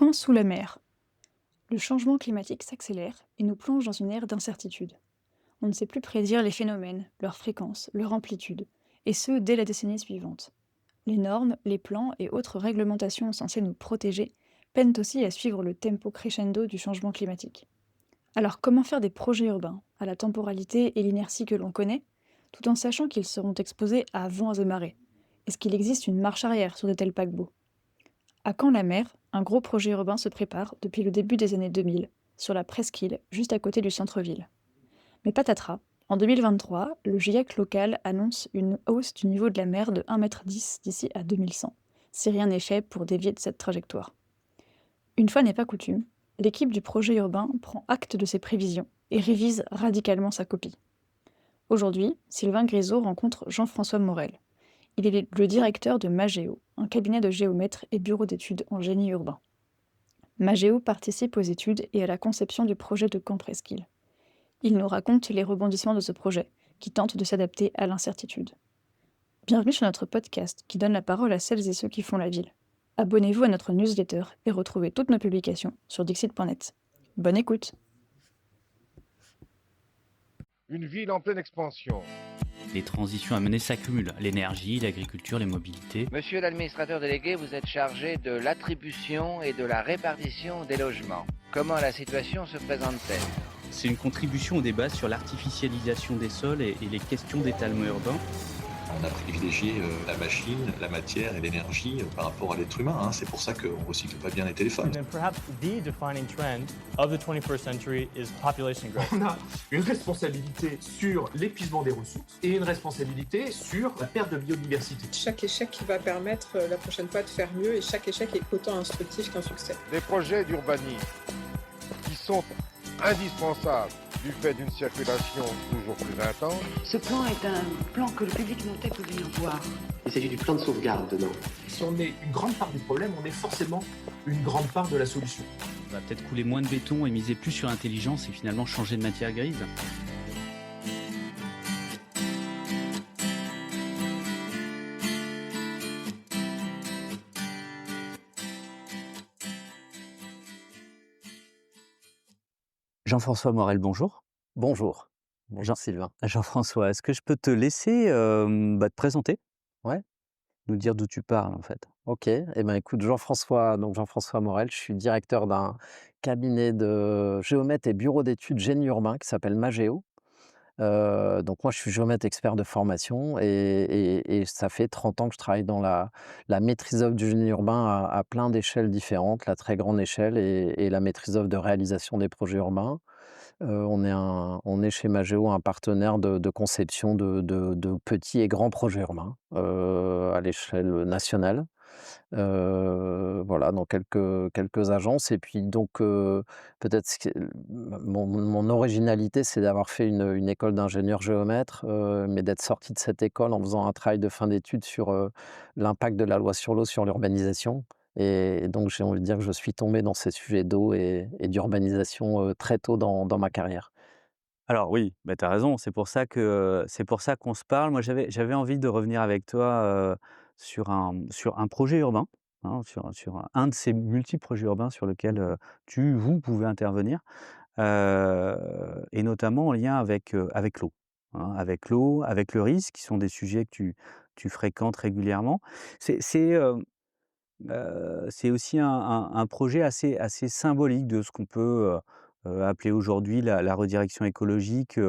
Camp sous la mer. Le changement climatique s'accélère et nous plonge dans une ère d'incertitude. On ne sait plus prédire les phénomènes, leur fréquence, leur amplitude, et ce dès la décennie suivante. Les normes, les plans et autres réglementations censées nous protéger peinent aussi à suivre le tempo crescendo du changement climatique. Alors comment faire des projets urbains, à la temporalité et l'inertie que l'on connaît, tout en sachant qu'ils seront exposés à vents et marées? Est-ce qu'il existe une marche arrière sur de tels paquebots? À Caen-la-Mer, un gros projet urbain se prépare depuis le début des années 2000, sur la presqu'île, juste à côté du centre-ville. Mais patatras, en 2023, le GIEC local annonce une hausse du niveau de la mer de 1,10 m d'ici à 2100, si rien n'est fait pour dévier de cette trajectoire. Une fois n'est pas coutume, l'équipe du projet urbain prend acte de ces prévisions et révise radicalement sa copie. Aujourd'hui, Sylvain Grisot rencontre Jean-François Morel. Il est le directeur de Magéo, un cabinet de géomètres et bureaux d'études en génie urbain. Magéo participe aux études et à la conception du projet de Camp Presqu'île. Il nous raconte les rebondissements de ce projet, qui tente de s'adapter à l'incertitude. Bienvenue sur notre podcast qui donne la parole à celles et ceux qui font la ville. Abonnez-vous à notre newsletter et retrouvez toutes nos publications sur dixit.net. Bonne écoute! Une ville en pleine expansion. Les transitions à mener s'accumulent, l'énergie, l'agriculture, les mobilités. Monsieur l'administrateur délégué, vous êtes chargé de l'attribution et de la répartition des logements. Comment la situation se présente-t-elle? C'est une contribution au débat sur l'artificialisation des sols et les questions d'étalement urbain. On a privilégié la machine, la matière et l'énergie par rapport à l'être humain. C'est pour ça qu'on ne recycle pas bien les téléphones. And then perhaps the defining trend of the 21st century is population growth. On a une responsabilité sur l'épuisement des ressources et une responsabilité sur la perte de biodiversité. Chaque échec qui va permettre la prochaine fois de faire mieux et chaque échec est autant instructif qu'un succès. Des projets d'urbanisme qui sont indispensables du fait d'une circulation toujours plus intense. Ce plan est un plan que le public montait pour venir voir. Il s'agit du plan de sauvegarde dedans. Si on est une grande part du problème, on est forcément une grande part de la solution. On va peut-être couler moins de béton et miser plus sur l'intelligence et finalement changer de matière grise. Jean-François Morel, bonjour. Bonjour. Bonjour Sylvain. Jean-François, est-ce que je peux te laisser te présenter? Ouais. Nous dire d'où tu parles en fait. Ok. Écoute, Jean-François Morel, je suis directeur d'un cabinet de géomètres et bureau d'études génie urbain qui s'appelle Magéo. Donc moi, je suis géomètre expert de formation et ça fait 30 ans que je travaille dans la maîtrise d'œuvre du génie urbain à plein d'échelles différentes, la très grande échelle et la maîtrise d'œuvre de réalisation des projets urbains. On est chez Magéo un partenaire de conception de petits et grands projets urbains à l'échelle nationale. Voilà, dans quelques agences et puis donc peut-être mon originalité, c'est d'avoir fait une école d'ingénieur géomètre, mais d'être sorti de cette école en faisant un travail de fin d'études sur, l'impact de la loi sur l'eau sur l'urbanisation et donc j'ai envie de dire que je suis tombé dans ces sujets d'eau et d'urbanisation, très tôt dans ma carrière. Alors oui, tu as raison, c'est pour ça qu'on se parle. Moi, j'avais envie de revenir avec toi, sur un projet urbain, hein, sur un de ces multiples projets urbains sur lequel, vous pouvez intervenir, et notamment en lien avec l'eau, hein, avec le risque, qui sont des sujets que tu fréquentes régulièrement. C'est aussi un projet assez symbolique de ce qu'on peut, appeler aujourd'hui la redirection écologique,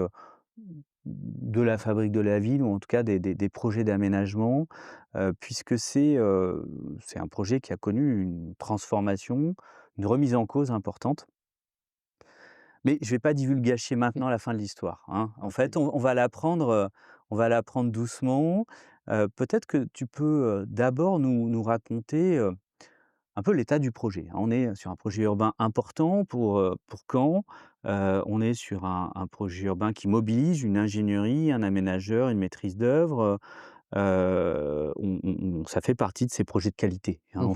de la fabrique de la ville ou en tout cas des projets d'aménagement, puisque c'est un projet qui a connu une transformation, une remise en cause importante. Mais je vais pas divulgacher maintenant la fin de l'histoire, hein. En fait, on va l'apprendre doucement. Peut-être que tu peux, d'abord nous raconter, un peu l'état du projet. On est sur un projet urbain important pour Caen. On est sur un projet urbain qui mobilise une ingénierie, un aménageur, une maîtrise d'œuvre. Ça fait partie de ces projets de qualité, hein, en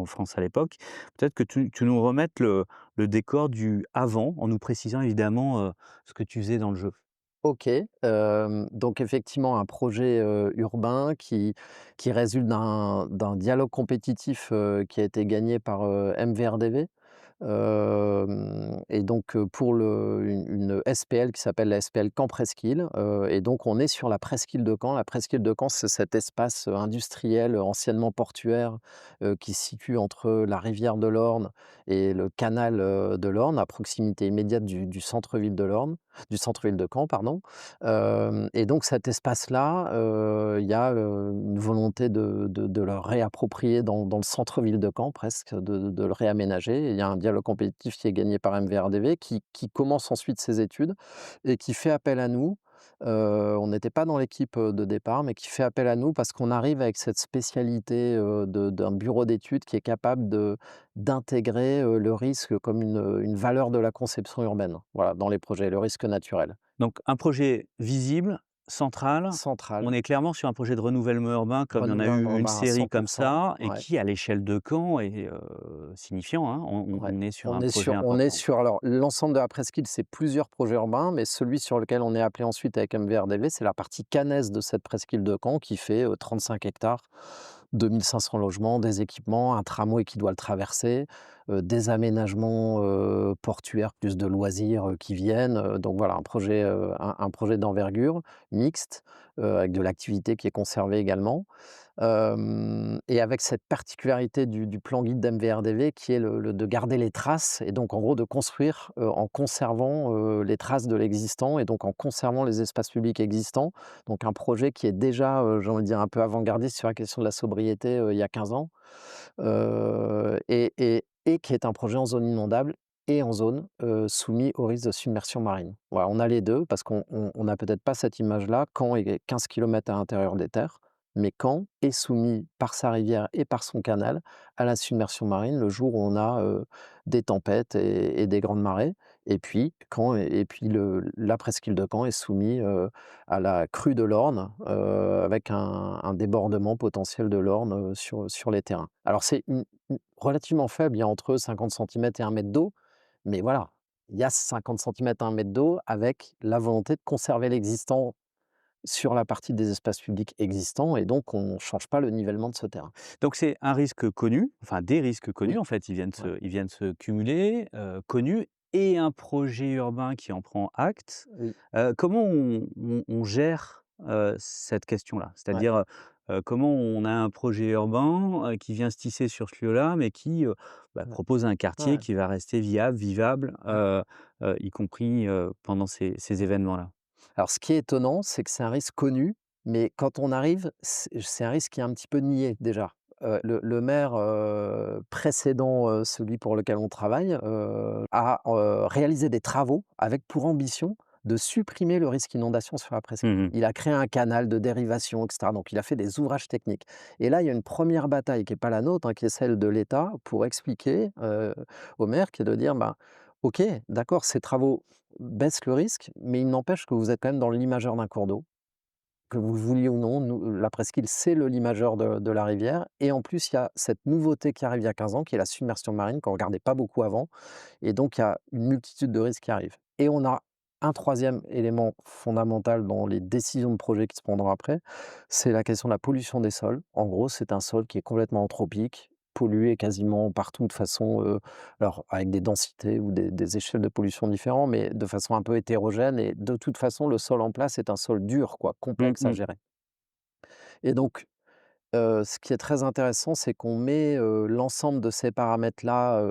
France à l'époque. Peut-être que tu nous remettes le décor du avant, en nous précisant évidemment, ce que tu faisais dans le jeu. OK, donc effectivement un projet, urbain qui résulte d'un dialogue compétitif, qui a été gagné par, MVRDV. Et donc, pour une SPL qui s'appelle la SPL Caen Presqu'île, et donc on est sur la presqu'île de Caen. La presqu'île de Caen, c'est cet espace, industriel, anciennement portuaire, qui se situe entre la rivière de l'Orne et le canal, de l'Orne, à proximité immédiate du centre-ville de l'Orne, du centre-ville de Caen, pardon. Et donc cet espace-là, il y a, une volonté de le réapproprier dans le centre-ville de Caen presque, de le réaménager. Et il y a un dialogue compétitif qui est gagné par MVRDV qui commence ensuite ses études et qui fait appel à nous. On n'était pas dans l'équipe, de départ, mais qui fait appel à nous parce qu'on arrive avec cette spécialité, d'un bureau d'études qui est capable d'intégrer, le risque comme une valeur de la conception urbaine, voilà, dans les projets, le risque naturel. Donc un projet visible, central. Central. On est clairement sur un projet de renouvellement urbain comme il y en a Renouvellement eu une urbain à série comme 100%, ça et ouais. qui, à l'échelle de Caen, est, signifiant, hein. Ouais. On est sur On un est projet important. sur alors l'ensemble de la presqu'île, c'est plusieurs projets urbains, mais celui sur lequel on est appelé ensuite avec MVRDV, c'est la partie cannaise de cette presqu'île de Caen qui fait, 35 hectares, 2 500 logements, des équipements, un tramway qui doit le traverser, des aménagements, portuaires, plus de loisirs, qui viennent, donc voilà un projet d'envergure, mixte, avec de l'activité qui est conservée également. Et avec cette particularité du plan guide d'MVRDV qui est le de garder les traces et donc en gros de construire, en conservant, les traces de l'existant et donc en conservant les espaces publics existants. Donc un projet qui est déjà, j'ai envie de dire un peu avant-gardiste sur la question de la sobriété, il y a 15 ans, et qui est un projet en zone inondable et en zone, soumis au risque de submersion marine. Voilà, on a les 2 parce qu'on n'a peut-être pas cette image-là. Caen est 15 kilomètres à l'intérieur des terres, mais Caen est soumis par sa rivière et par son canal à la submersion marine le jour où on a, des tempêtes et des grandes marées. Et puis Caen et puis la presqu'île de Caen est soumis, à la crue de l'Orne, avec un débordement potentiel de l'Orne, sur les terrains. Alors c'est une relativement faible, il y a entre 50 centimètres et 1 mètre d'eau, mais voilà, il y a 50 centimètres à 1 mètre d'eau avec la volonté de conserver l'existant sur la partie des espaces publics existants et donc on ne change pas le nivellement de ce terrain. Donc c'est un risque connu, enfin des risques connus Oui. en fait, Ouais. ils viennent se cumuler, connus et un projet urbain qui en prend acte. Oui. Comment on gère, cette question-là? Ouais. C'est-à-dire, comment on a un projet urbain, qui vient se tisser sur ce lieu-là, mais qui, Ouais. propose un quartier Ouais. qui va rester viable, vivable, y compris, pendant ces événements-là? Alors ce qui est étonnant, c'est que c'est un risque connu, mais quand on arrive, c'est un risque qui est un petit peu nié déjà. Le maire, précédent, celui pour lequel on travaille, a, réalisé des travaux avec pour ambition de supprimer le risque inondation sur la presqu'île. Mmh. Il a créé un canal de dérivation et cetera, donc il a fait des ouvrages techniques. Et là, il y a une première bataille qui est pas la nôtre, hein, qui est celle de l'État pour expliquer, au maire, qui est de dire: «Ben, OK, d'accord, ces travaux baissent le risque, mais il n'empêche que vous êtes quand même dans le limageur d'un cours d'eau, que vous le vouliez ou non, nous, la presqu'île, c'est le limageur de la rivière et en plus, il y a cette nouveauté qui arrive il y a 15 ans, qui est la submersion marine qu'on regardait pas beaucoup avant et donc il y a une multitude de risques qui arrivent. Et on a un troisième élément fondamental dans les décisions de projet qui se prendront après, c'est la question de la pollution des sols. En gros, c'est un sol qui est complètement anthropique, pollué quasiment partout de façon, alors avec des densités ou des échelles de pollution différents, mais de façon un peu hétérogène et de toute façon, le sol en place est un sol dur quoi, Mmh complexe à mh. gérer. Et donc ce qui est très intéressant, c'est qu'on met, l'ensemble de ces paramètres-là,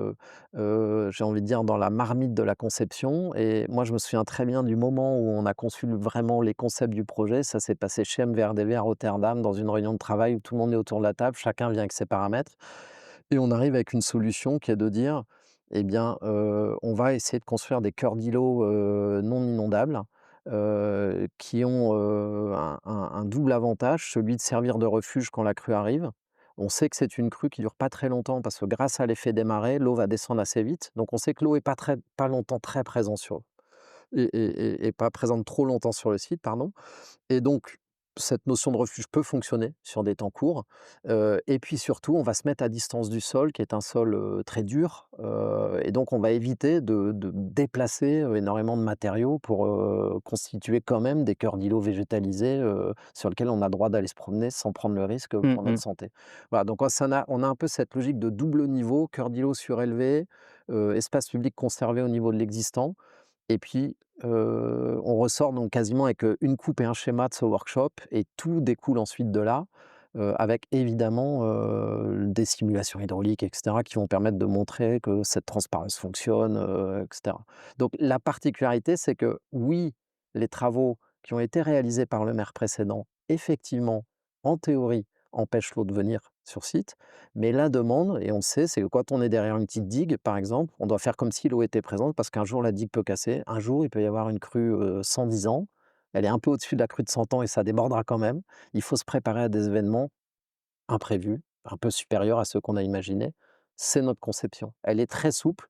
j'ai envie de dire dans la marmite de la conception et moi, je me souviens très bien du moment où on a conçu vraiment les concepts du projet. Ça s'est passé chez MVRDV à Rotterdam dans une réunion de travail où tout le monde est autour de la table, chacun vient avec ses paramètres et on arrive avec une solution qui est de dire: «Eh bien, on va essayer de construire des cœurs d'îlots, non inondables, qui ont, un double avantage, celui de servir de refuge quand la crue arrive. On sait que c'est une crue qui dure pas très longtemps parce que grâce à l'effet des marées, l'eau va descendre assez vite. Donc on sait que l'eau est pas longtemps très présente sur et pas présente trop longtemps sur le site, pardon et donc cette notion de refuge peut fonctionner sur des temps courts. Et puis surtout, on va se mettre à distance du sol, qui est un sol, très dur, et donc on va éviter de déplacer, énormément de matériaux pour, constituer quand même des cœurs d'îlots végétalisés, sur lesquels on a le droit d'aller se promener sans prendre le risque, pour notre santé. Voilà, donc on a un peu cette logique de double niveau, cœur d'îlot surélevé, espace public conservé au niveau de l'existant. Et puis, on ressort donc quasiment avec, une coupe et un schéma de ce workshop et tout découle ensuite de là, avec évidemment, des simulations hydrauliques et cetera qui vont permettre de montrer que cette transparence fonctionne, et cetera. Donc la particularité, c'est que oui, les travaux qui ont été réalisés par le maire précédent, effectivement, en théorie, empêchent l'eau de venir sur site. Mais la demande, et on le sait, c'est que quand on est derrière une petite digue, par exemple, on doit faire comme si l'eau était présente parce qu'un jour la digue peut casser. Un jour, il peut y avoir une crue 110 ans. Elle est un peu au-dessus de la crue de 100 ans et ça débordera quand même. Il faut se préparer à des événements imprévus, un peu supérieurs à ceux qu'on a imaginés. C'est notre conception. Elle est très souple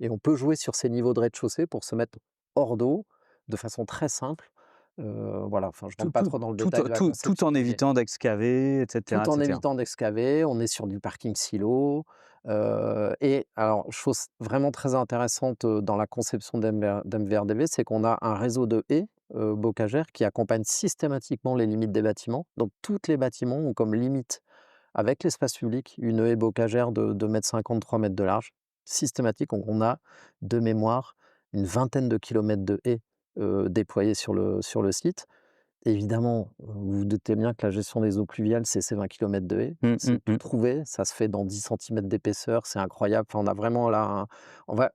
et on peut jouer sur ces niveaux de rez-de-chaussée pour se mettre hors d'eau de façon très simple. Voilà, enfin, je ne rentre pas trop dans le détail de la Tout conception, en mais évitant d'excaver, et cetera, tout et en cetera. évitant d'excaver, on est sur du parking silo, et alors chose vraiment très intéressante, dans la conception d'MVRDV, c'est qu'on a un réseau de haies, bocagères qui accompagnent systématiquement les limites des bâtiments. Donc toutes les bâtiments ont comme limite, avec l'espace public, une haie bocagère de 2,50 m, 3 mètres de large, systématique. Donc on a, de mémoire, une vingtaine de kilomètres de haies, déployées sur le site. Évidemment, vous vous doutez bien que la gestion des eaux pluviales, c'est ces 20 kilomètres de haies. C'est tout trouvé, ça se fait dans 10 centimètres d'épaisseur, c'est incroyable. Enfin, on a vraiment là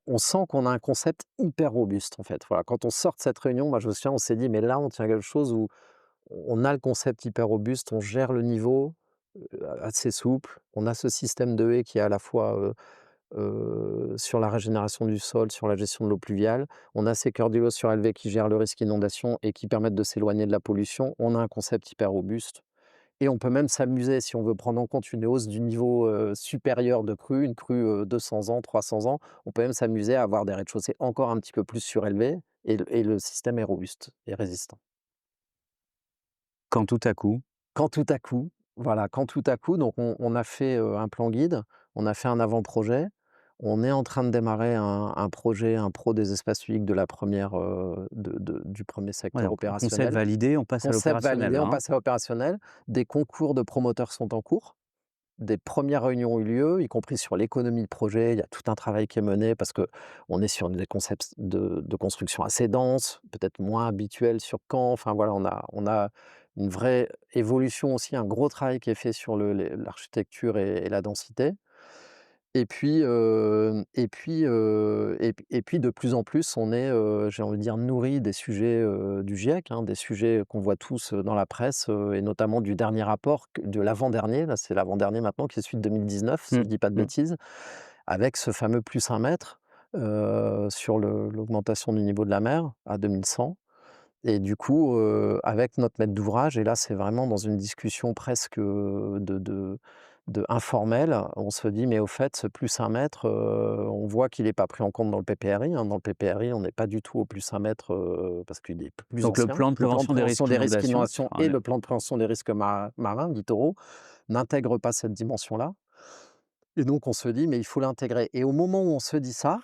on sent qu'on a un concept hyper robuste, en fait. Voilà, quand on sort de cette réunion, moi, je me souviens, on s'est dit: «Mais là, on tient à quelque chose où on a le concept hyper robuste, on gère le niveau, assez souple. On a ce système de haies qui est à la fois, sur la régénération du sol, sur la gestion de l'eau pluviale. On a ces cœurs d'îlots surélevés qui gèrent le risque inondation et qui permettent de s'éloigner de la pollution. On a un concept hyper robuste et on peut même s'amuser si on veut prendre en compte une hausse du niveau, supérieur de crue, une crue, 200 ans, 300 ans. On peut même s'amuser à avoir des rez-de-chaussée encore un petit peu plus surélevés et le système est robuste et résistant. Quand tout à coup Quand tout à coup, voilà, quand tout à coup, donc on a fait, un plan guide, on a fait un avant-projet, on est en train de démarrer un projet, un pro des espaces publics de la première, du premier ouais, secteur donc concept opérationnel. validé, on passe à Concept l'opérationnel validé, là, on hein? passe à l'opérationnel. Des concours de promoteurs sont en cours. Des premières réunions ont eu lieu, y compris sur l'économie de projet. Il y a tout un travail qui est mené parce qu'on est sur des concepts de construction assez denses, peut-être moins habituels sur Caen. Enfin voilà, on a une vraie évolution aussi, un gros travail qui est fait sur l'architecture et la densité. Et puis de plus en plus, on est, j'ai envie de dire, nourri des sujets, du GIEC, hein, des sujets qu'on voit tous, dans la presse, et notamment du dernier rapport de l'avant-dernier, là c'est l'avant-dernier maintenant qui est celui de 2019 si je ne dis pas de Mmh. bêtises, avec ce fameux plus 1 mètre, sur l'augmentation du niveau de la mer à 2100. Et du coup, avec notre maître d'ouvrage, et là, c'est vraiment dans une discussion presque, informelle, on se dit: «Mais au fait, ce plus 1 mètre, on voit qu'il est pas pris en compte dans le PPRI», hein. Dans le PPRI, on n'est pas du tout au plus 1 mètre, parce qu'il est plus Donc le ancien. plan de Le plan de prévention des prévention risques des risques d'inondation, d'inondation et ouais. le plan de prévention des risques marins, littoraux, n'intègrent pas cette dimension-là. Et donc on se dit: «Mais il faut l'intégrer», et au moment où on se dit ça,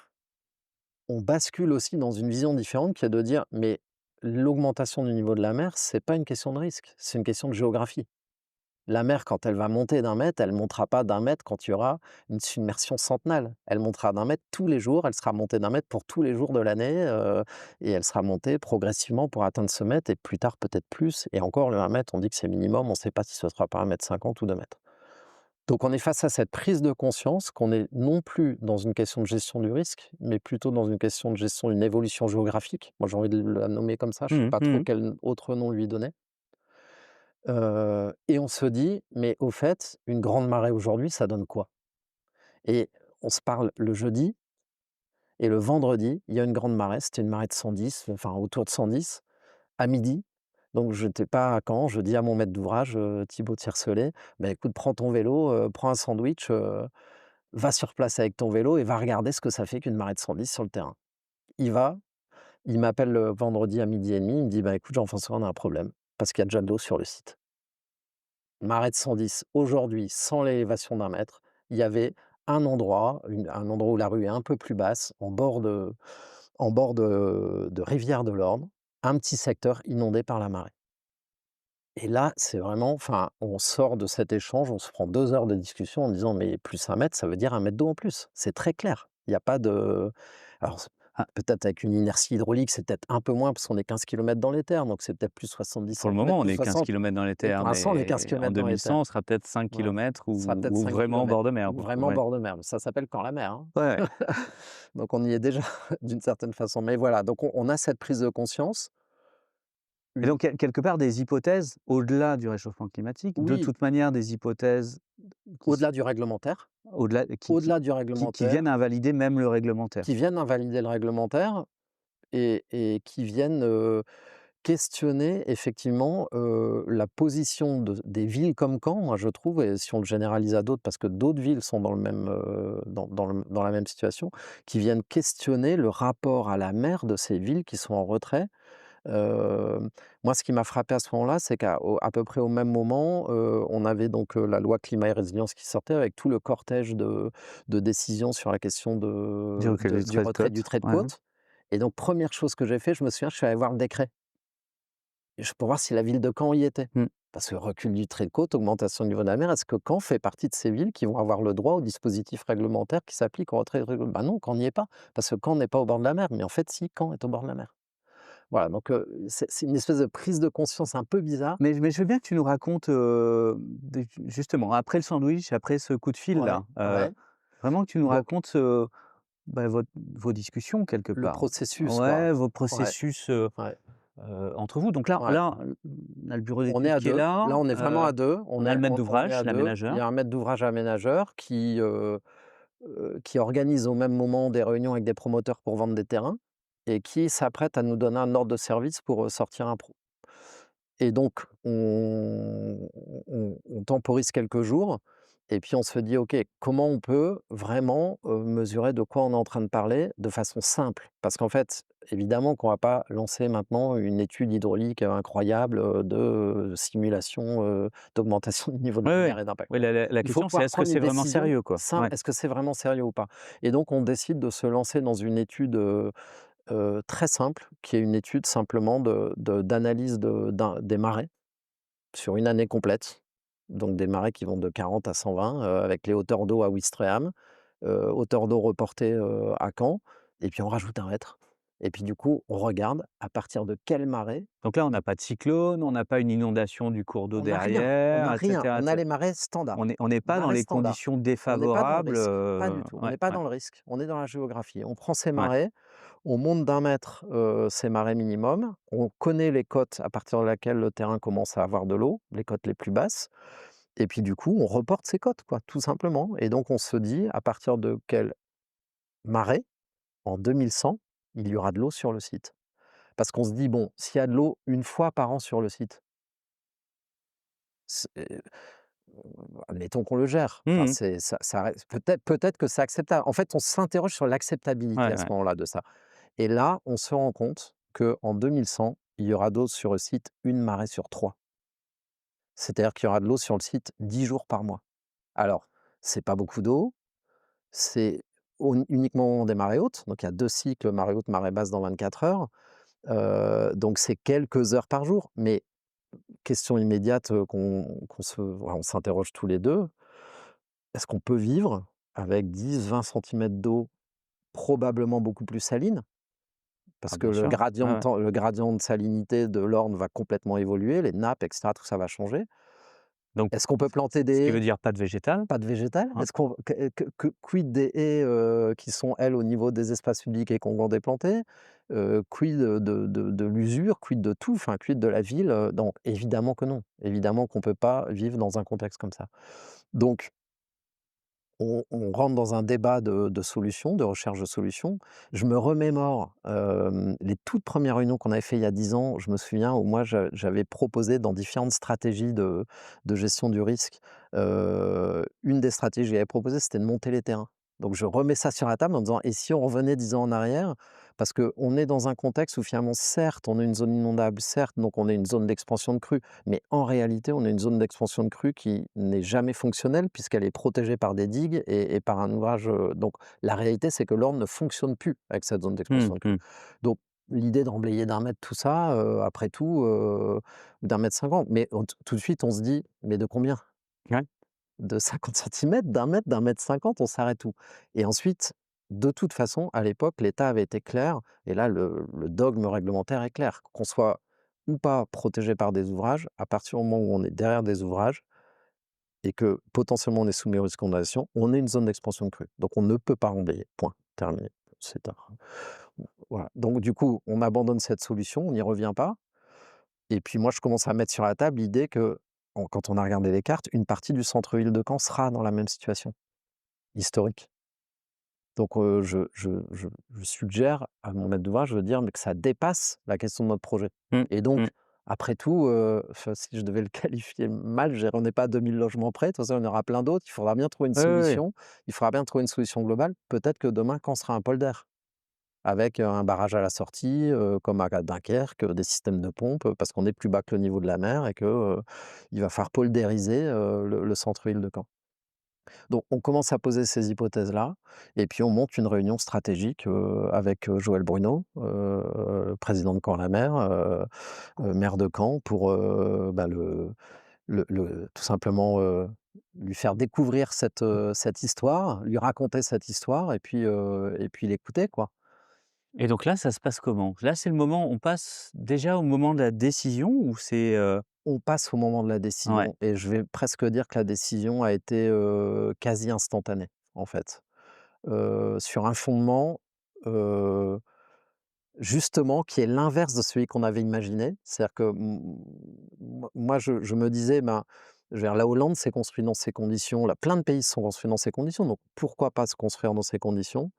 on bascule aussi dans une vision différente qui est de dire: «Mais l'augmentation du niveau de la mer, c'est pas une question de risque, c'est une question de géographie». La mer, quand elle va monter d'1 mètre, elle montera pas d'1 mètre quand il y aura une submersion centenale. Elle montera d'1 mètre tous les jours, elle sera montée d'1 mètre pour tous les jours de l'année, et elle sera montée progressivement pour atteindre ce mètre et plus tard peut-être plus, et encore le 1 mètre, on dit que c'est minimum, on ne sait pas si ce sera pas 1,50 m ou 2 mètres. Donc on est face à cette prise de conscience qu'on est non plus dans une question de gestion du risque, mais plutôt dans une question de gestion d'une évolution géographique. Moi, j'ai envie de la nommer comme ça, je ne sais Mmh pas mh. trop Mmh. quel autre nom lui donner. Et on se dit: «Mais au fait, une grande marée aujourd'hui, ça donne quoi?» Et on se parle le jeudi, et le vendredi, il y a une grande marée, c'était une marée de 110, enfin autour de 110, à midi. Donc je n'étais pas à Caen, je dis à mon maître d'ouvrage, Thibaut Tiercelet: «Bah, écoute, prends ton vélo, prends un sandwich, va sur place avec ton vélo et va regarder ce que ça fait qu'une marée de 110 sur le terrain». Il va, il m'appelle le vendredi à 12:30, il me dit: «Bah, écoute Jean-François, on a un problème». parce qu'il y a déjà de l'eau sur le site. Marais de 110, aujourd'hui, sans l'élévation d'1 mètre, il y avait un endroit où la rue est un peu plus basse, en bord de rivière de l'Orne, un petit secteur inondé par la marée. Et là, c'est vraiment on sort de cet échange, on se prend 2 heures de discussion en disant: «Mais plus 1 mètre, ça veut dire 1 mètre d'eau en plus». C'est très clair. Il y a pas de alors peut-être avec une inertie hydraulique, c'est peut-être un peu moins parce qu'on est 15 kilomètres dans les terres, donc c'est peut-être plus 70 Pour le centimètres, moment, on plus est 15 60. kilomètres dans les Et pour terres, l'instant, on est 15 mais en kilomètres dans les 2100, on terres. sera peut-être 5 Voilà. kilomètres Ce sera peut-être ou 5 vraiment au bord de mer, ou quoi. vraiment Ouais. bord de mer. Ça s'appelle quand la mer, hein. Ouais, ouais. Donc on y est déjà d'une certaine façon. Mais voilà, donc on a cette prise de conscience. Et donc quelque part des hypothèses au-delà du réchauffement climatique, de Oui, toute manière des hypothèses qui s au-delà du réglementaire, au-delà au-delà du qui viennent réglementaire, invalider même le réglementaire. qui viennent invalider le réglementaire et qui viennent, questionner effectivement, la position des villes comme Caen, moi je trouve, et si on le généralise à d'autres, parce que d'autres villes sont dans le même, dans la même situation, qui viennent questionner le rapport à la mer de ces villes qui sont en retrait. Moi, ce qui m'a frappé à ce moment-là, c'est à peu près au même moment, on avait donc, la loi climat et résilience qui sortait avec tout le cortège de décisions sur la question Du recul du du trait de retrait du côte. trait de Ouais. côte. Et donc première chose que j'ai fait, je me souviens, je suis allé voir le décret pour voir si la ville de Caen y était. Mmh. Parce que recul du trait de côte, augmentation du niveau de la mer, est-ce que Caen fait partie de ces villes qui vont avoir le droit au dispositif réglementaire qui s'applique au retrait du trait de côte? Bah non, Caen n'y est pas, parce que Caen n'est pas au bord de la mer, mais en fait si, Caen est au bord de la mer. Voilà, donc c'est une espèce de prise de conscience un peu bizarre. Mais je veux bien que tu nous racontes, des justement, après le sandwich, après ce coup de Ouais, fil-là, ouais. vraiment que tu nous Donc racontes, bah, vos discussions quelque le part. processus quoi. Ouais, vos Ouais, processus, ouais, entre vous. Donc là ouais. là, on a le bureau On est d'études à qui est 2. là, Là, on est vraiment à 2. on a le maître On est d'ouvrage, à 2. Il y l'aménageur. a un maître d'ouvrage aménageur qui organise au même moment des réunions avec des promoteurs pour vendre des terrains et qui s'apprête à nous donner un ordre de service pour, sortir un pro. Et donc on temporise quelques jours et puis on se dit: «OK, comment on peut vraiment, mesurer de quoi on est en train de parler de façon simple?» Parce qu'en fait, évidemment qu'on va pas lancer maintenant une étude hydraulique, incroyable, de simulation, d'augmentation du niveau de Oui, la oui. mer et d'impact. Oui, la Il faut question c'est pouvoir est-ce que prendre une c'est vraiment décision sérieux, quoi? simple. Ouais. Est-ce que c'est vraiment sérieux ou pas? Et donc on décide de se lancer dans une étude, très simple, qui est une étude simplement d'analyse des marais sur une année complète. Donc des marais qui vont de 40 à 120, avec les hauteurs d'eau à Ouistreham, hauteur d'eau reportée, à Caen, et puis on rajoute 1 mètre. Et puis du coup, on regarde à partir de quelle marée. Donc là, on n'a pas de cyclone, on n'a pas une inondation du cours d'eau On n'a rien, on derrière, n'a et rien, cetera, et on a cetera. les marais standards. On n'est pas dans Marais les standards. conditions On n'est pas dans le défavorables, risque, pas du tout. On ouais, n'est pas ouais, dans le risque, on est dans la géographie. On prend ces ouais. marais, on monte d'1 mètre, ces marais minimum, on connaît les côtes à partir de laquelle le terrain commence à avoir de l'eau, les côtes les plus basses, et puis du coup, on reporte ces côtes, quoi, tout simplement. Et donc on se dit à partir de quelle marée, en 2100, il y aura de l'eau sur le site. Parce qu'on se dit: «Bon, s'il y a de l'eau une fois par an sur le site, c'est admettons qu'on le gère». Mmh Enfin, mh. ça reste peut-être que c'est acceptable. En fait, on s'interroge sur l'acceptabilité Ouais, à ce ouais. moment-là de ça. Et là, on se rend compte qu'en 2100, il y aura d'eau sur le site une marée sur 3. C'est-à-dire qu'il y aura de l'eau sur le site 10 jours par mois. Alors, c'est pas beaucoup d'eau, c'est uniquement au moment des marées hautes, donc il y a 2 cycles, marée haute, marée basse dans 24 heures, donc c'est quelques heures par jour. Mais question immédiate, voilà, on s'interroge tous les 2. Est-ce qu'on peut vivre avec 10-20 centimètres d'eau probablement beaucoup plus saline? Ah Parce que bien sûr. Ouais, ouais. le gradient de salinité de l'Orne va complètement évoluer, les nappes et cetera, tout ça va changer. Donc Est-ce qu'on peut planter ce des qui veut haies? dire pas de végétal. Pas de végétal? Ouais. Est-ce qu'on quid des haies, qui sont, elles, au niveau des espaces publics et qu'on va déplanter? Quid de l'usure? Quid de tout? Enfin, quid de la ville? Non, évidemment que non. Évidemment qu'on ne peut pas vivre dans un contexte comme ça. Donc on rentre dans un débat de solutions, de recherche de solutions. Je me remémore, les toutes premières réunions qu'on avait fait il y a 10 ans. Je me souviens où moi j'avais proposé dans différentes stratégies de gestion du risque, une des stratégies que j'avais proposées, c'était de monter les terrains. Donc je remets ça sur la table en disant: «Et si on revenait 10 ans en arrière?» Parce qu'on est dans un contexte où finalement, certes, on est une zone inondable, certes, donc on est une zone d'expansion de crue, mais en réalité, on est une zone d'expansion de crue qui n'est jamais fonctionnelle puisqu'elle est protégée par des digues et par un ouvrage, donc la réalité, c'est que l'Orne ne fonctionne plus avec cette zone d'expansion de crue. Donc l'idée de remblayer d'1 mètre tout ça, après tout, d'1,50 m, mais tout de suite, on se dit: «Mais de combien?» Ouais. De 50 centimètres, d'1 mètre, d'1,50 m, on s'arrête où? Et ensuite, de toute façon, à l'époque, l'État avait été clair et là, le dogme réglementaire est clair. Qu'on soit ou pas protégé par des ouvrages, à partir du moment où on est derrière des ouvrages et que potentiellement on est soumis au risque d'inondation, on est une zone d'expansion de crue. Donc on ne peut pas rembayer, point, terminé. C'est un voilà. Donc du coup, on abandonne cette solution, on n'y revient pas et puis moi, je commence à mettre sur la table l'idée que, quand on a regardé les cartes, une partie du centre-ville de Caen sera dans la même situation, historique. Donc je suggère à mon maître d'ouvrage de dire mais que ça dépasse la question de notre projet. Et donc, après tout, enfin, si je devais le qualifier mal, je dirais on n'est pas à 2 000 logements près, de toute façon, il y en aura plein d'autres. Il faudra bien trouver une Ouais, ouais, ouais. solution. Il faudra bien trouver une solution globale. Peut-être que demain, Caen sera un polder avec, un barrage à la sortie, comme à Dunkerque, des systèmes de pompes, parce qu'on est plus bas que le niveau de la mer et que, il va falloir poldériser, le centre-ville de Caen. Donc on commence à poser ces hypothèses-là et puis on monte une réunion stratégique, avec, Joël Bruno, président de Caen-la-Mer, maire de Caen pour, bah, tout simplement, lui faire découvrir cette histoire, lui raconter cette histoire et puis l'écouter, quoi. Et donc là, ça se passe comment? Là, c'est le moment on passe déjà au moment de la décision ou c'est, On passe au moment de la ouais. décision et je vais presque dire que la décision a été, quasi instantanée, en fait. Sur un fondement, heu, justement qui est l'inverse de celui qu'on avait imaginé. C'est-à-dire que moi je me disais: «Ben, je veux dire la Hollande s'est construite dans ces conditions, là plein de pays se sont construits dans ces conditions, donc pourquoi pas se construire dans ces conditions?»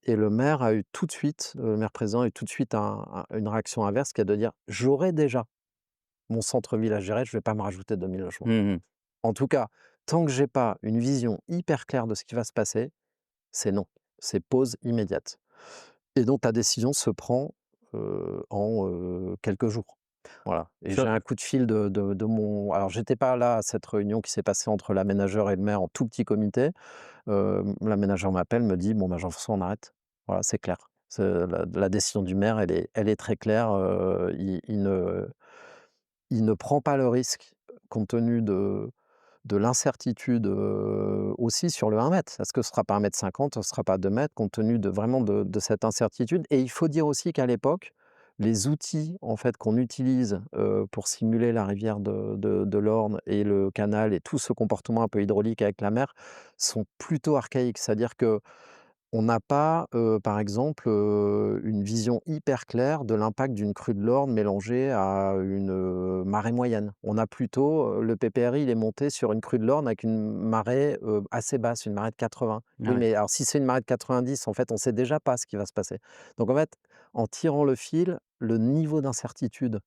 Et le maire a eu tout de suite, le maire président a eu tout de suite une réaction inverse qui est de dire: «J'aurai déjà mon centre-ville à gérer, je ne vais pas me rajouter 2 000 logements. Mmh. En tout cas, tant que j'ai pas une vision hyper claire de ce qui va se passer, c'est non, c'est pause immédiate». Et donc la décision se prend, en, quelques jours. Voilà et Sur j'ai un coup de fil de mon alors j'étais pas là à cette réunion qui s'est passée entre l'aménageur et le maire en tout petit comité. L'aménageur m'appelle, me dit: «Bon, bah, Jean-François, on arrête». Voilà, c'est clair. C'est la décision du maire, elle est très claire, il ne prend pas le risque, compte tenu de l'incertitude, aussi sur le 1 mètre. Est-ce que ce sera pas 1,50 m, ce sera pas 2 mètres, compte tenu de vraiment de cette incertitude et il faut dire aussi qu'à l'époque, les outils en fait qu'on utilise, pour simuler la rivière de l'Orne et le canal et tout ce comportement un peu hydraulique avec la mer sont plutôt archaïques. C'est-à-dire que on n'a pas, par exemple, une vision hyper claire de l'impact d'une crue de l'Orne mélangée à une, marée moyenne. On a plutôt, le PPRI, il est monté sur une crue de l'Orne avec une marée, assez basse, une marée de 80. Oui, Ouais. mais alors si c'est une marée de 90, en fait, on sait déjà pas ce qui va se passer. Donc en fait, en tirant le fil, le niveau d'incertitude,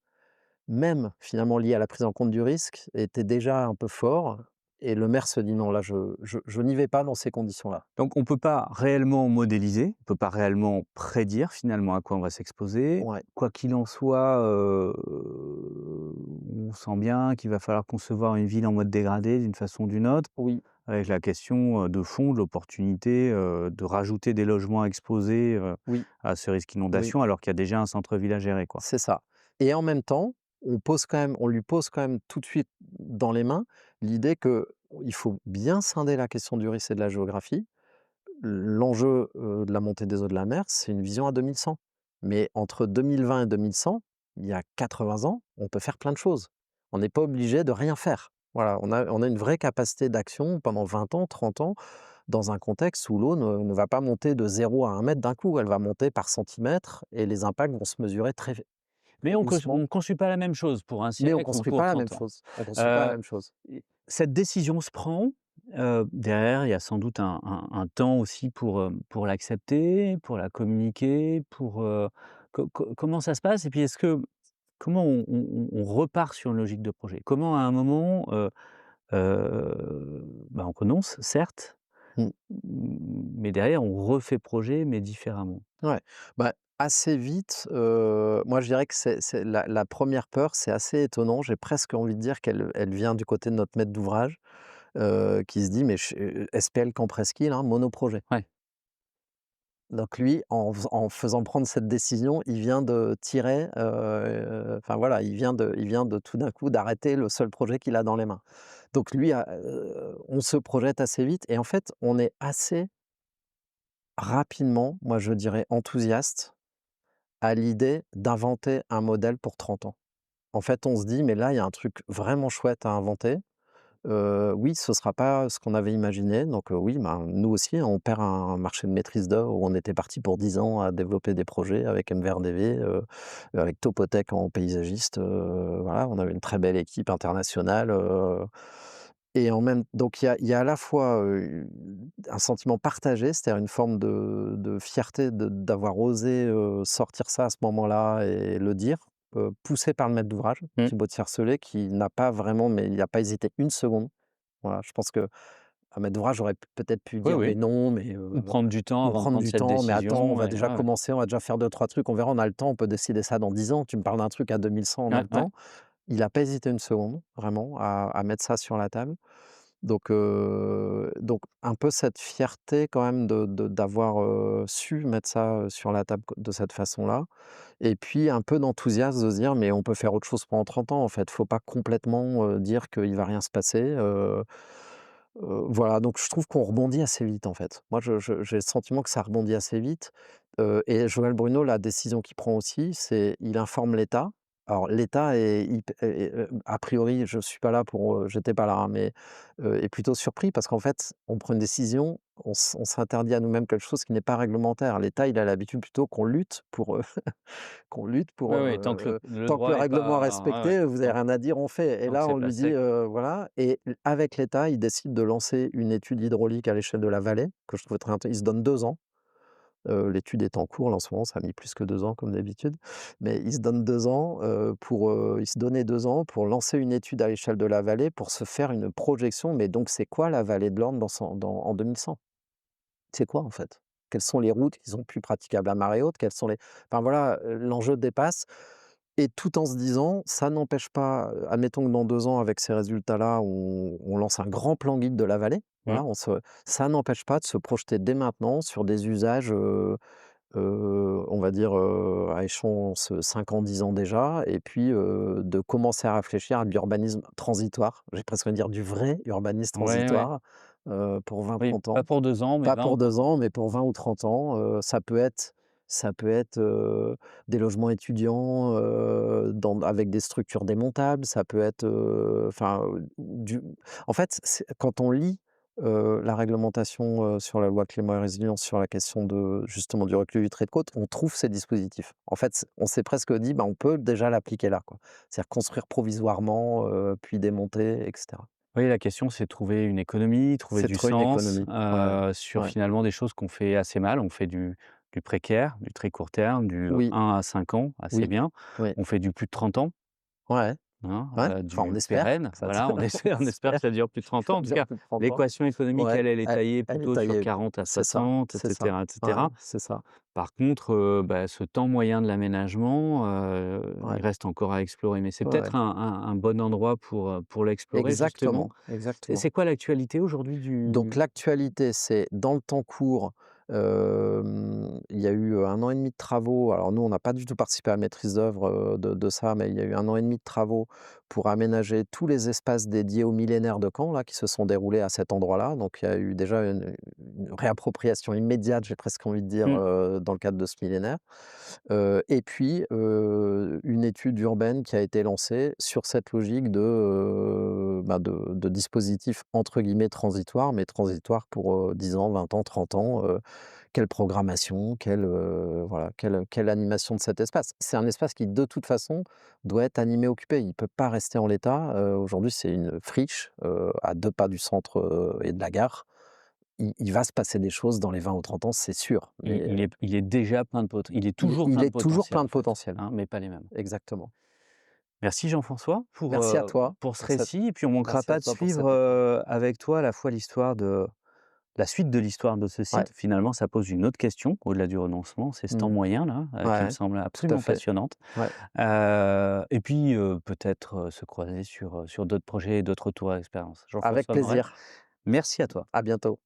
même finalement lié à la prise en compte du risque, était déjà un peu fort et le maire se dit: «Non, là, je n'y vais pas dans ces conditions-là». Donc on peut pas réellement modéliser, on peut pas réellement prédire finalement à quoi on va s'exposer. Ouais, Quoi qu'il en soit, on sent bien qu'il va falloir concevoir une ville en mode dégradé d'une façon ou d'une autre, oui, avec la question, de fond, de l'opportunité, de rajouter des logements exposés, oui, à ce risque oui. inondation alors qu'il y a déjà un centre-ville à gérer, quoi. C'est ça et en même temps, on lui pose quand même tout de suite dans les mains l'idée qu'il faut bien scinder la question du risque et de la géographie. L'enjeu, de la montée des eaux de la mer, c'est une vision à 2100. Mais entre 2020 et 2100, il y a 80 ans, on peut faire plein de choses. On n'est pas obligé de rien faire. Voilà, on a une vraie capacité d'action pendant 20 ans, 30 ans, dans un contexte où l'eau ne va pas monter de 0 à 1 mètre d'un coup. Elle va monter par centimètre et les impacts vont se mesurer très Mais doucement. on construit pas la même chose pour un Mais on siècle ou construit pour pas la 30 même ans. chose. On construit pas la Heu, même chose. et cette décision se prend, derrière il y a sans doute un temps aussi pour l'accepter, pour la communiquer, pour, comment ça se passe? Et puis comment on repart sur une logique de projet? Comment à un moment, bah, on renonce certes, Mmh. Mais derrière, on refait projet, mais différemment. Ouais, bah, assez vite, moi je dirais que c'est la 1re peur, c'est assez étonnant. J'ai presque envie de dire qu'elle vient du côté de notre maître d'ouvrage, qui se dit: «Mais SPL Camp Presqu'île, hein, monoprojet». Ouais. Donc lui, en faisant prendre cette décision, il vient de tirer, enfin voilà, il vient de tout d'un coup d'arrêter le seul projet qu'il a dans les mains. Donc lui on se projette assez vite et en fait, on est assez rapidement, moi je dirais enthousiaste à l'idée d'inventer un modèle pour 30 ans. En fait, on se dit: «Mais là, il y a un truc vraiment chouette à inventer». Oui, ce ne sera pas ce qu'on avait imaginé, donc oui, ben, nous aussi, on perd un marché de maîtrise d'œuvre où on était parti pour 10 ans à développer des projets avec MVRDV, avec Topotech en paysagiste, voilà, on avait une très belle équipe internationale, et en même donc il y a à la fois, un sentiment partagé, c'est-à-dire une forme de fierté d'avoir osé, sortir ça à ce moment-là et le dire, poussé par le maître d'ouvrage, Mmh. Thibaut de Tiercelet, qui n'a pas vraiment mais il n'a pas hésité une seconde. Voilà, je pense qu'un maître d'ouvrage aurait peut-être pu Oui, dire: «Mais oui. non, mais Ou prendre du temps ou avant de prendre prendre du cette temps, mais attends, on décision va et déjà ouais, ouais. commencer, on va déjà faire 2-3 trucs, on verra, on a le temps, on peut décider ça dans 10 ans. Tu me parles d'un truc à 2100, on a Ouais, le ouais. temps». Il n'a pas hésité une seconde, vraiment, à mettre ça sur la table. Donc un peu cette fierté quand même d'avoir, su mettre ça, sur la table de cette façon-là et puis un peu d'enthousiasme de se dire: «Mais on peut faire autre chose pendant 30 ans en fait». Faut pas complètement, dire qu'il va rien se passer, voilà, donc je trouve qu'on rebondit assez vite en fait. Moi j'ai le sentiment que ça rebondit assez vite, et Joël Bruno, la décision qu'il prend aussi, c'est il informe l'État. Alors l'État a priori, je suis pas là pour, j'étais pas là, hein, mais est plutôt surpris parce qu'en fait, on prend une décision, on s'interdit à nous-mêmes quelque chose qui n'est pas réglementaire. L'État, il a l'habitude plutôt qu'on lutte pour, qu'on lutte Oui, pour, oui, tant que le tant que le droit est règlement est pas ouais, ouais, respecté, vous avez tant rien à dire, on fait. Et tant que là, c'est on pas lui dit, sec. voilà, et avec l'État, il décide de lancer une étude hydraulique à l'échelle de la vallée, que je trouve très int il se donne 2 ans. L'étude est en cours là en ce moment, ça a mis plus que 2 ans comme d'habitude, mais il se donne 2 ans, il se donnait 2 ans pour lancer une étude à l'échelle de la vallée, pour se faire une projection. Mais donc c'est quoi la vallée de l'Orne en 2100? C'est quoi en fait? Quelles sont les routes qui sont plus praticables à marée haute? Quelles sont les enfin voilà, l'enjeu dépasse, et tout en se disant: «Ça n'empêche pas, admettons que dans 2 ans avec ces résultats-là, on lance un grand plan guide de la vallée». Mmh. Voilà, ça n'empêche pas de se projeter dès maintenant sur des usages, on va dire, à échéance 5 ans, 10 ans déjà, et puis, de commencer à réfléchir à de l'urbanisme transitoire. J'ai presque envie de dire du vrai urbanisme Ouais, ouais. transitoire, pour Oui, 20-30 pas ans. pour 2 ans, mais Pas 20 ou pour 2 30 ans. ans, mais pour 20 ou 30 ans, ça peut être, des logements étudiants, avec des structures démontables, ça peut être, enfin, du en fait, quand on lit, la réglementation, sur la loi Climat et résilience sur la question de justement du recul du trait de côte, on trouve ces dispositifs. En fait, on s'est presque dit: «Bah, on peut déjà l'appliquer là, quoi». C'est-à-dire construire provisoirement, puis démonter et cetera. Oui, la question, c'est de trouver une économie, trouver C'est du trop une sens, économie. Ouais, sur ouais. finalement des choses qu'on fait assez mal. On fait du précaire, du très court terme, du Oui, 1 à 5 ans, assez oui, bien. oui. On fait du plus de 30 ans, Ouais. hein, Ouais, enfin on du espère pérenne. que ça Voilà, on on espère que espère ça dure plus de 30 que ans. ça En tout dure cas, plus de 30 ans. l'équation économique, Ouais, elle est taillée elle est plutôt sur taillée, 40 à c'est ça, 60 et c'est ça. cetera et Ouais, cetera. c'est ça. Par contre, bah, ce temps moyen de l'aménagement, il Ouais, reste encore à explorer. Mais c'est ouais, peut-être ouais. un bon endroit pour l'explorer justement. Exactement, C'est exactement. quoi l'actualité aujourd'hui Donc du l'actualité, c'est dans le temps court, il y a eu, 1 an et demi de travaux. Alors nous, on n'a pas du tout participé à la maîtrise d'œuvre, de ça, mais il y a eu 1 an et demi de travaux pour aménager tous les espaces dédiés au millénaire de Caen là, qui se sont déroulés à cet endroit-là. Donc il y a eu déjà une réappropriation immédiate, j'ai presque envie de dire, mmh, dans le cadre de ce millénaire. Et puis, une étude urbaine qui a été lancée sur cette logique de dispositifs entre guillemets «transitoires», mais transitoires pour, 10 ans, 20 ans, 30 ans. Quelle programmation, voilà, quelle animation de cet espace? C'est un espace qui de toute façon doit être animé, occupé. Il ne peut pas rester en l'état. Aujourd'hui, c'est une friche, à 2 pas du centre, et de la gare. Il va se passer des choses dans les 20 ou 30 ans, c'est sûr, mais il est déjà plein de il est il toujours il plein de est toujours potentiel plein en de fait, potentiel. hein, mais pas les mêmes. Exactement. Merci Jean-François Merci à toi pour ce pour cette récit et puis on manquera merci à pas de toi pour suivre, cet échange. avec toi à la fois l'histoire la suite de l'histoire de ce Ouais. site, finalement, ça pose une autre question, au-delà du renoncement, c'est ce temps Mmh. moyen là, qui me Ouais, semble tout à absolument fait. passionnante. Ouais. Et puis, peut-être, se croiser sur d'autres projets et d'autres retours d'expérience. Avec Jean-François Morel, plaisir. merci à toi. À bientôt.